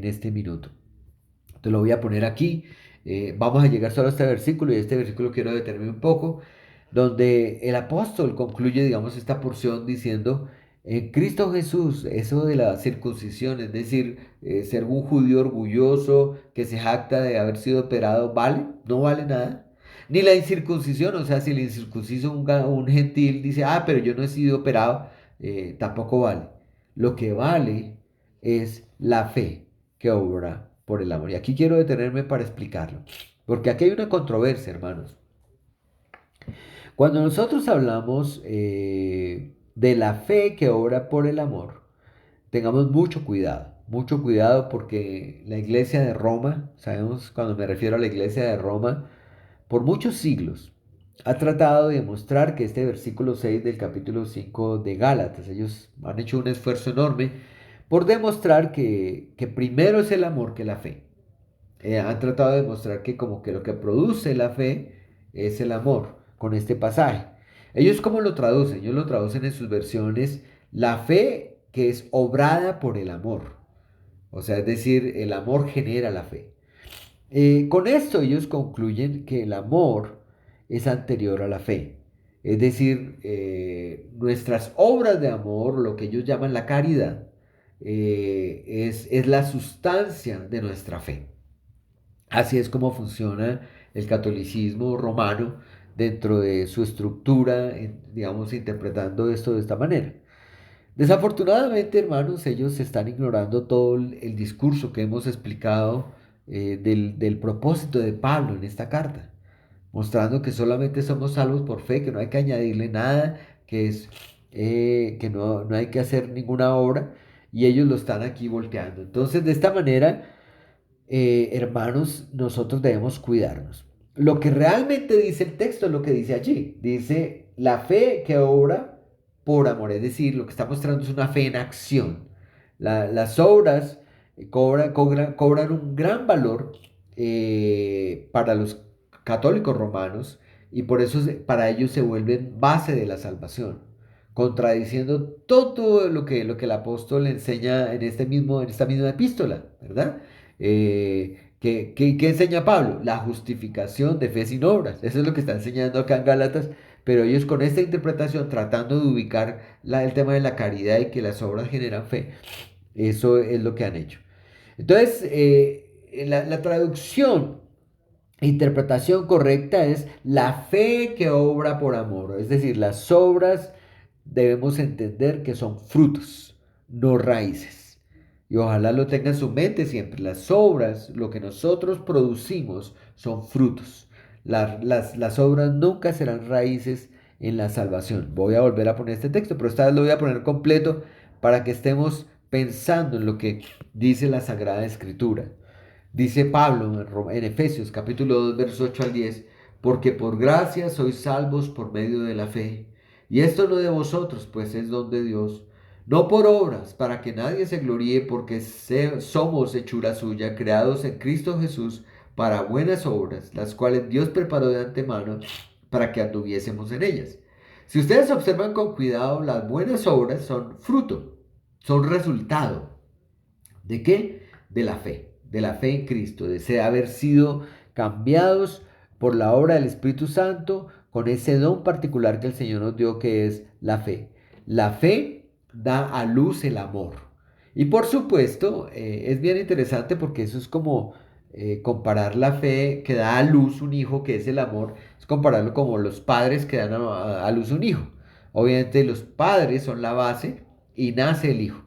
este minuto. Te lo voy a poner aquí. Vamos a llegar solo a este versículo, y este versículo quiero detenerme un poco, donde el apóstol concluye, digamos, esta porción diciendo: en Cristo Jesús, eso de la circuncisión, es decir, ser un judío orgulloso que se jacta de haber sido operado, ¿vale? No vale nada. Ni la incircuncisión, o sea, si el incircunciso, un gentil, dice, ah, pero yo no he sido operado, tampoco vale. Lo que vale es la fe que obra por el amor. Y aquí quiero detenerme para explicarlo. Porque aquí hay una controversia, hermanos. Cuando nosotros hablamos de la fe que obra por el amor, tengamos mucho cuidado porque la iglesia de Roma, sabemos cuando me refiero a la iglesia de Roma, por muchos siglos ha tratado de demostrar que este versículo 6 del capítulo 5 de Gálatas, ellos han hecho un esfuerzo enorme por demostrar que primero es el amor que la fe. Han tratado de demostrar que como que lo que produce la fe es el amor con este pasaje. Ellos cómo lo traducen, ellos lo traducen en sus versiones la fe que es obrada por el amor. O sea, es decir, el amor genera la fe. Con esto ellos concluyen que el amor es anterior a la fe. Es decir, nuestras obras de amor, lo que ellos llaman la caridad, es la sustancia de nuestra fe. Así es como funciona el catolicismo romano dentro de su estructura, digamos, interpretando esto de esta manera. Desafortunadamente, hermanos, ellos están ignorando todo el discurso que hemos explicado del propósito de Pablo en esta carta, mostrando que solamente somos salvos por fe, que no hay que añadirle nada, que no hay que hacer ninguna obra, y ellos lo están aquí volteando. Entonces, de esta manera, hermanos, nosotros debemos cuidarnos. Lo que realmente dice el texto es lo que dice allí. Dice la fe que obra por amor, es decir, lo que está mostrando es una fe en acción. Las obras cobran un gran valor para los católicos romanos y por eso para ellos se vuelven base de la salvación, contradiciendo todo lo que el apóstol enseña en esta misma epístola, ¿verdad? ¿Qué enseña Pablo? La justificación de fe sin obras. Eso es lo que está enseñando acá en Gálatas, pero ellos con esta interpretación tratando de ubicar el tema de la caridad y que las obras generan fe, eso es lo que han hecho. Entonces, la traducción e interpretación correcta es la fe que obra por amor, es decir, las obras debemos entender que son frutos, no raíces. Y ojalá lo tenga en su mente siempre. Las obras, lo que nosotros producimos, son frutos. Las obras nunca serán raíces en la salvación. Voy a volver a poner este texto, pero esta vez lo voy a poner completo para que estemos pensando en lo que dice la Sagrada Escritura. Dice Pablo en Efesios capítulo 2, versos 8 al 10, porque por gracia sois salvos por medio de la fe. Y esto no de vosotros, pues es don de Dios, no por obras, para que nadie se gloríe, porque somos hechura suya, creados en Cristo Jesús para buenas obras, las cuales Dios preparó de antemano para que anduviésemos en ellas. Si ustedes observan con cuidado, las buenas obras son fruto, son resultado. ¿De qué? De la fe en Cristo, de haber sido cambiados por la obra del Espíritu Santo con ese don particular que el Señor nos dio que es la fe. La fe da a luz el amor. Y por supuesto, es bien interesante porque eso es como comparar la fe que da a luz un hijo, que es el amor, es compararlo como los padres que dan a luz un hijo. Obviamente los padres son la base y nace el hijo.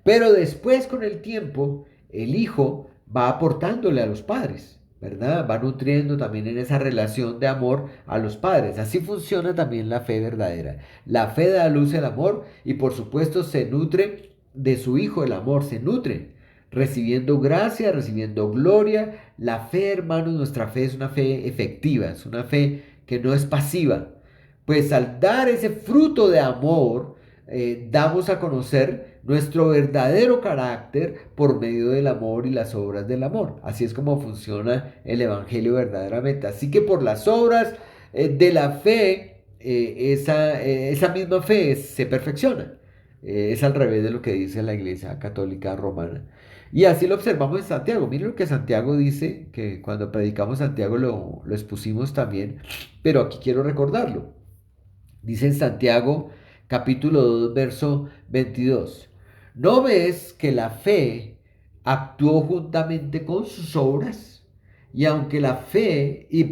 Pero después, con el tiempo, el hijo va aportándole a los padres, ¿verdad? Va nutriendo también en esa relación de amor a los padres. Así funciona también la fe verdadera. La fe da a luz el amor y por supuesto se nutre de su hijo el amor, se nutre recibiendo gracia, recibiendo gloria. La fe, hermanos, nuestra fe es una fe efectiva, es una fe que no es pasiva. Pues al dar ese fruto de amor, damos a conocer nuestro verdadero carácter por medio del amor y las obras del amor. Así es como funciona el Evangelio verdaderamente. Así que por las obras de la fe, esa misma fe se perfecciona. Es al revés de lo que dice la Iglesia Católica Romana. Y así lo observamos en Santiago. Miren lo que Santiago dice, que cuando predicamos Santiago lo expusimos también, pero aquí quiero recordarlo. Dice en Santiago capítulo 2, verso 22. ¿No ves que la fe actuó juntamente con sus obras? y aunque la fe, y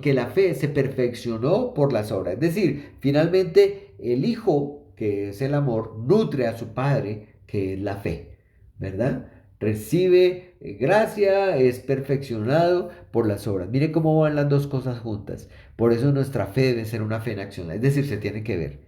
que la fe se perfeccionó por las obras. Es decir, finalmente el Hijo, que es el amor, nutre a su Padre, que es la fe, ¿verdad? Recibe gracia, es perfeccionado por las obras. Mire cómo van las dos cosas juntas. Por eso nuestra fe debe ser una fe en acción, es decir, se tiene que ver.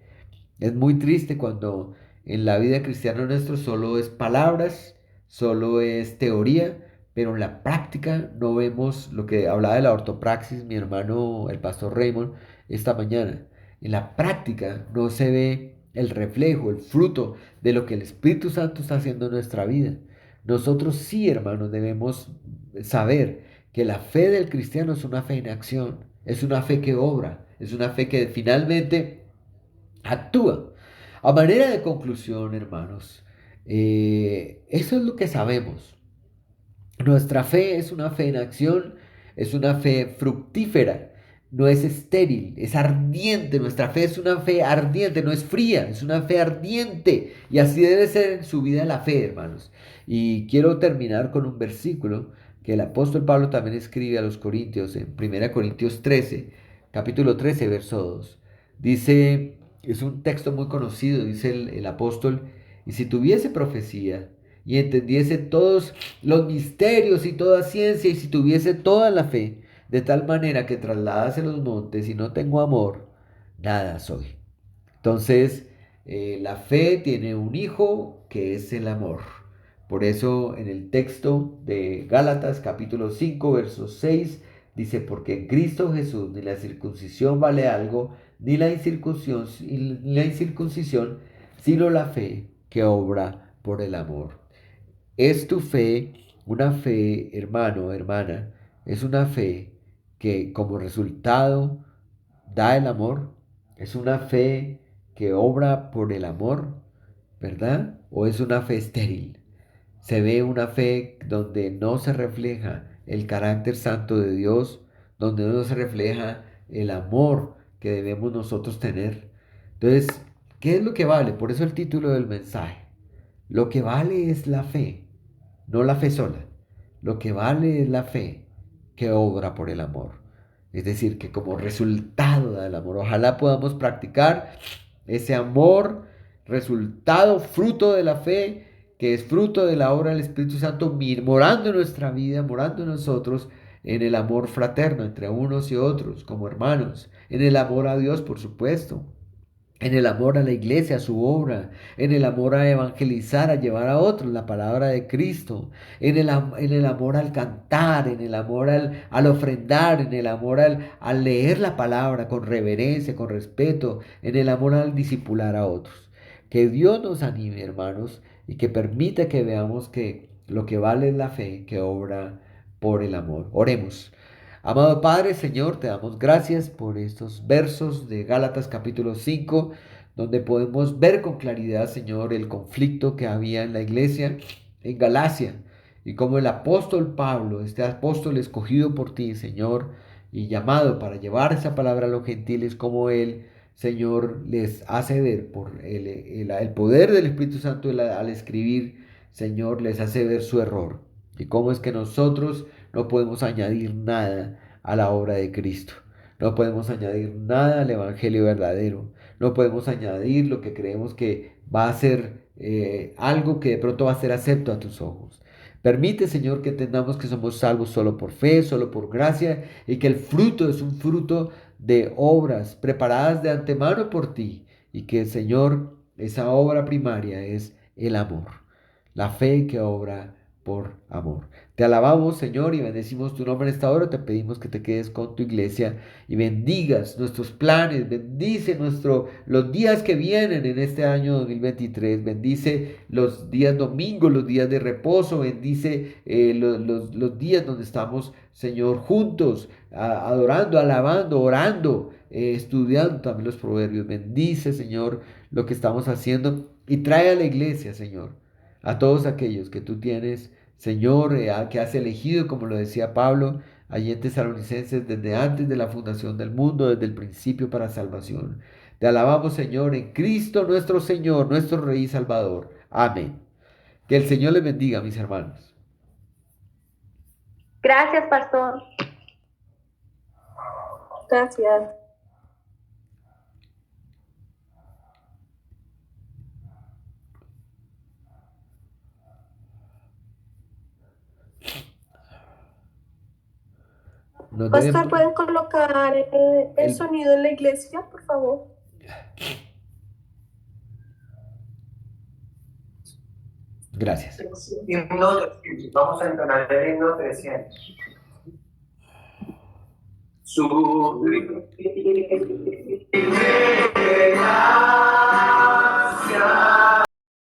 Es muy triste cuando en la vida cristiana nuestro solo es palabras, solo es teoría, pero en la práctica no vemos lo que hablaba de la ortopraxis mi hermano el pastor Raymond esta mañana. En la práctica no se ve el reflejo, el fruto de lo que el Espíritu Santo está haciendo en nuestra vida. Nosotros sí, hermanos, debemos saber que la fe del cristiano es una fe en acción, es una fe que obra, es una fe que finalmente actúa. A manera de conclusión, hermanos, eso es lo que sabemos. Nuestra fe es una fe en acción, es una fe fructífera, no es estéril, es ardiente. Nuestra fe es una fe ardiente, no es fría, es una fe ardiente. Y así debe ser en su vida la fe, hermanos. Y quiero terminar con un versículo que el apóstol Pablo también escribe a los Corintios en 1 Corintios 13, capítulo 13, verso 2. Dice, es un texto muy conocido, dice el apóstol, y si tuviese profecía y entendiese todos los misterios y toda ciencia, y si tuviese toda la fe, de tal manera que trasladase los montes y no tengo amor, nada soy. Entonces, la fe tiene un hijo que es el amor. Por eso en el texto de Gálatas capítulo 5 verso 6 dice, porque en Cristo Jesús ni la circuncisión vale algo, ni la incircuncisión, sino la fe que obra por el amor. ¿Es tu fe una fe, hermano, hermana? ¿Es una fe que como resultado da el amor? ¿Es una fe que obra por el amor? ¿Verdad? ¿O es una fe estéril? Se ve una fe donde no se refleja el carácter santo de Dios, donde no se refleja el amor que debemos nosotros tener. Entonces, ¿qué es lo que vale? Por eso el título del mensaje. Lo que vale es la fe, no la fe sola. Lo que vale es la fe que obra por el amor. Es decir, que como resultado del amor, ojalá podamos practicar ese amor, resultado, fruto de la fe, que es fruto de la obra del Espíritu Santo, morando en nuestra vida, morando en nosotros, en el amor fraterno entre unos y otros, como hermanos, en el amor a Dios, por supuesto, en el amor a la iglesia, a su obra, en el amor a evangelizar, a llevar a otros la palabra de Cristo, en el amor al cantar, en el amor al ofrendar, en el amor al leer la palabra con reverencia, con respeto, en el amor al discipular a otros. Que Dios nos anime, hermanos, y que permita que veamos que lo que vale es la fe que obra por el amor. Oremos. Amado Padre, Señor, te damos gracias por estos versos de Gálatas capítulo 5, donde podemos ver con claridad, Señor, el conflicto que había en la iglesia en Galacia y cómo el apóstol Pablo, este apóstol escogido por ti, Señor, y llamado para llevar esa palabra a los gentiles, como él, Señor, les hace ver por el poder del Espíritu Santo al escribir, Señor, les hace ver su error. Y cómo es que nosotros no podemos añadir nada a la obra de Cristo. No podemos añadir nada al Evangelio verdadero. No podemos añadir lo que creemos que va a ser algo que de pronto va a ser acepto a tus ojos. Permite, Señor, que entendamos que somos salvos solo por fe, solo por gracia, y que el fruto es un fruto de obras preparadas de antemano por ti, y que, Señor, esa obra primaria es el amor, la fe que obra por amor. Te alabamos, Señor, y bendecimos tu nombre en esta hora. Te pedimos que te quedes con tu iglesia y bendigas nuestros planes, bendice los días que vienen en este año 2023, bendice los días domingos, los días de reposo, bendice los días donde estamos, Señor, juntos, adorando, alabando, orando, estudiando también los proverbios. Bendice, Señor, lo que estamos haciendo y trae a la iglesia, Señor, a todos aquellos que tú tienes, Señor, que has elegido, como lo decía Pablo, allí en Tesalonicenses, desde antes de la fundación del mundo, desde el principio para salvación. Te alabamos, Señor, en Cristo nuestro Señor, nuestro Rey y Salvador. Amén. Que el Señor les bendiga, mis hermanos. Gracias, pastor. Gracias. No Pastor, deben... ¿pueden colocar el el- sonido en la iglesia, por favor? Gracias. Himno 300. Vamos a entonar el himno 300. Su